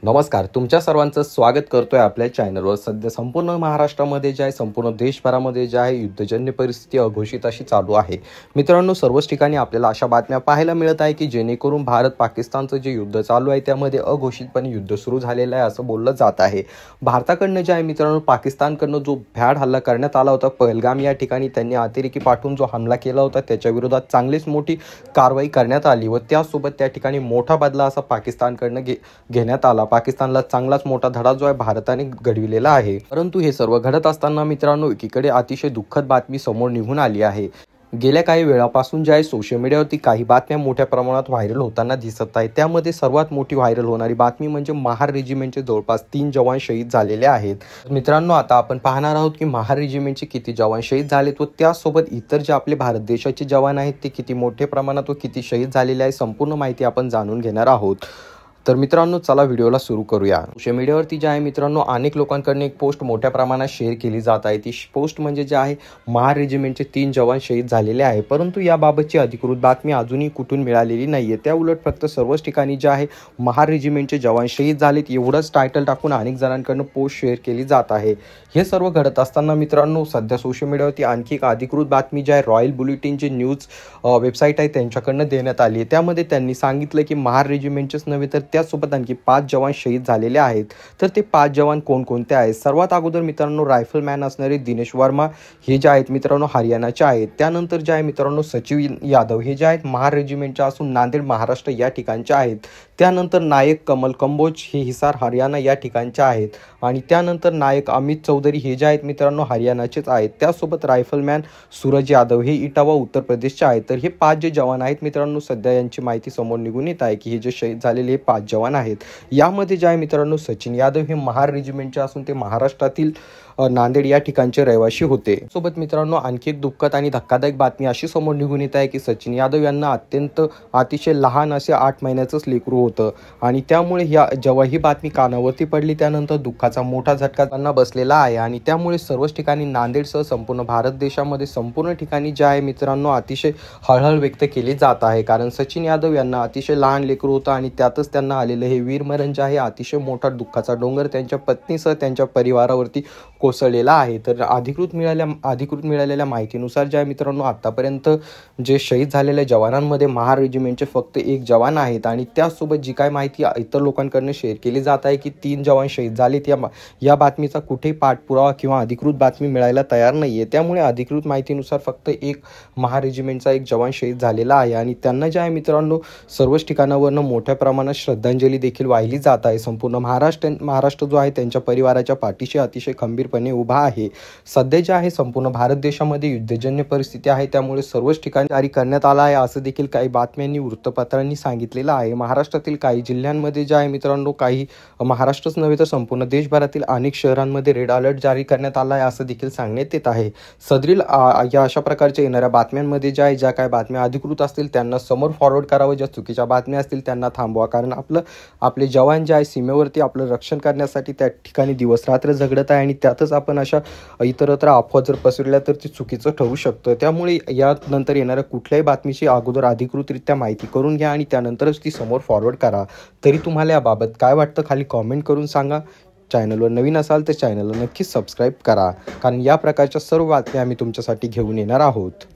नमस्कार. तुमच्या सर्वांचं स्वागत करतोय आपल्या चॅनलवर. सध्या संपूर्ण महाराष्ट्रामध्ये जे आहे, संपूर्ण देशभरामध्ये जे आहे, युद्धजन्य परिस्थिती अघोषित अशी चालू आहे. मित्रांनो, सर्वच ठिकाणी आपल्याला अशा बातम्या पाहायला मिळत आहे की जेणेकरून भारत पाकिस्तानचं जे युद्ध चालू आहे त्यामध्ये अघोषितपणे युद्ध सुरू झालेलं आहे असं बोललं जात आहे. भारताकडनं जे आहे मित्रांनो, पाकिस्तानकडनं जो भ्याड हल्ला करण्यात आला होता पहलगाम या ठिकाणी, त्यांनी अतिरेकी पाठवून जो हमला केला होता त्याच्या विरोधात चांगलीच मोठी कारवाई करण्यात आली व त्यासोबत त्या ठिकाणी मोठा बदला असा पाकिस्तानकडनं घेण्यात आला. पाकिस्तानला चांगलाच मोठा धडा जो आहे भारताने घडविलेला आहे. परंतु हे सर्व घडत असताना मित्रांनो, एकीकडे अतिशय दुःखद बातमी समोर निघून आली आहे. गेल्या काही वेळापासून जे आहे सोशल मीडियावरती काही बातम्या मोठ्या प्रमाणात व्हायरल होताना दिसत आहेत. त्यामध्ये सर्वात मोठी व्हायरल होणारी बातमी म्हणजे महार रेजिमेंटचे जवळपास 3 जवान शहीद झालेले आहेत. मित्रांनो, आता आपण पाहणार आहोत की महार रेजिमेंटचे किती जवान शहीद झालेत व त्यासोबत इतर जे आपले भारत देशाचे जवान आहेत ते किती मोठ्या प्रमाणात व किती शहीद झालेले आहे, संपूर्ण माहिती आपण जाणून घेणार आहोत. तर मित्रांनो, चला व्हिडिओला सुरू करूया. सोशल मीडियावरती जे आहे मित्रांनो, अनेक लोकांकडून एक पोस्ट मोठ्या प्रमाणात शेअर केली जात आहे. ती पोस्ट म्हणजे जे आहे, महार रेजिमेंटचे 3 जवान शहीद झालेले आहे. परंतु याबाबतची अधिकृत बातमी अजूनही कुठून मिळालेली नाहीये. त्या उलट फक्त सर्वच ठिकाणी जे आहे महार रेजिमेंटचे जवान शहीद झालेत एवढंच टायटल टाकून अनेक जणांकडून पोस्ट शेअर केली जात आहे. हे सर्व घडत असताना मित्रांनो, सध्या सोशल मीडियावरती आणखी एक अधिकृत बातमी जी आहे रॉयल बुलेटिन जे न्यूज वेबसाईट आहे त्यांच्याकडनं देण्यात आली आहे. त्यामध्ये त्यांनी सांगितलं की महार रेजिमेंटचेच नव्हे तर त्यासोबत आणखी 5 जवान शहीद झालेले आहेत. तर ते 5 जवान कोणकोणते आहेत? सर्वात अगोदर मित्रांनो, रायफलमॅन असणारे दिनेश वर्मा हे जे आहेत मित्रांनो हरियाणाचे आहेत. त्यानंतर जे आहे मित्रांनो सचिन यादव हे जे आहेत महार रेजिमेंटचे असून नांदेड महाराष्ट्र या ठिकाणचे आहेत. त्यानंतर नायक कमल कंबोज हे हिसार हरियाणा या ठिकाणचे आहेत आणि त्यानंतर नायक अमित चौधरी हे जे आहेत मित्रांनो हरियाणाचेच आहेत. त्यासोबत रायफलमॅन सूरज यादव हे इटावा उत्तर प्रदेशचे आहेत. तर हे 5 जे जवान आहेत मित्रांनो, सध्या यांची माहिती समोर निघून येत आहे की हे जे शहीद झालेले हे 5 जवान आहेत. यामध्ये जे आहे मित्रांनो सचिन यादव हे महार रेजिमेंटचे असून ते महाराष्ट्रातील नांदेड या ठिकाणचे रहिवासी होते. सोबत मित्रांनो, आणखी एक दुःखद आणि धक्कादायक बातमी अशी समोर निघून येत आहे की सचिन यादव यांना अतिशय लहान असे 8 महिन्याचंच लेकरू होतं आणि त्यामुळे जेव्हा ही बातमी कानावरती पडली त्यानंतर दुःखाचा मोठा झटका त्यांना बसलेला आहे आणि त्यामुळे सर्वच ठिकाणी नांदेडसह संपूर्ण भारत देशामध्ये संपूर्ण ठिकाणी जे आहे मित्रांनो अतिशय हळहळ व्यक्त केली जात आहे. कारण सचिन यादव यांना अतिशय लहान लेकरू होतं आणि त्यातच त्यांना आलेलं हे वीरमरण जे आहे अतिशय मोठा दुःखाचा डोंगर त्यांच्या पत्नीसह त्यांच्या परिवारावरती कोसळलेला आहे. तर अधिकृत मिळालेल्या माहितीनुसार जे आहे मित्रांनो, आतापर्यंत जे शहीद झालेल्या जवानांमध्ये महार रेजिमेंटचे फक्त 1 जवान आहेत आणि त्यासोबत जी काय माहिती इतर लोकांकडून शेअर केली जात आहे की 3 जवान शहीद झालेत, या बातमीचा कुठेही पाठपुरावा किंवा अधिकृत बातमी मिळायला तयार नाहीये. त्यामुळे अधिकृत माहितीनुसार फक्त 1 महार रेजिमेंटचा 1 जवान शहीद झालेला आहे आणि त्यांना जे आहे मित्रांनो सर्वच ठिकाणावरनं मोठ्या प्रमाणात श्रद्धांजली देखील वाहिली जात आहे. संपूर्ण महाराष्ट्र जो आहे त्यांच्या परिवाराच्या पाठीशी अतिशय खंबीरपणे उभा आहे. सध्या जे आहे संपूर्ण भारत देशामध्ये युद्धजन्य परिस्थिती आहे, त्यामुळे सर्वच ठिकाणी जारी करण्यात आला आहे असं देखील काही बातम्यांनी वृत्तपत्रांनी सांगितलेलं आहे. महाराष्ट्रातील काही जिल्ह्यांमध्ये जे आहे मित्रांनो, काही महाराष्ट्रच नव्हे तर संपूर्ण देशभरातील अनेक शहरांमध्ये रेड अलर्ट जारी करण्यात आला आहे असं देखील सांगण्यात येत आहे. सदरील या अशा प्रकारच्या येणाऱ्या बातम्यांमध्ये जे आहे ज्या काही बातम्या अधिकृत असतील त्यांना समोर फॉरवर्ड करावं, ज्या चुकीच्या बातम्या असतील त्यांना थांबवा. कारण आपले जवान जे आहे सीमेवरती आपलं रक्षण करण्यासाठी त्या ठिकाणी दिवस रात्र झगडत आहे आणि त्यातच आपण अशा इतरत्र अफवा जर पसरल्या तर ते चुकीचं ठरू शकतं. त्यामुळे यानंतर येणाऱ्या कुठल्याही बातमीची अगोदर अधिकृतरित्या माहिती करून घ्या आणि त्यानंतरच ती समोर फॉरवर्ड करा. तरी तुम्हाला याबाबत काय वाटतं खाली कॉमेंट करून सांगा. चॅनलवर नवीन असाल तर चॅनलला नक्कीच सबस्क्राईब करा, कारण या प्रकारच्या सर्व बातम्या आम्ही तुमच्यासाठी घेऊन येणार आहोत.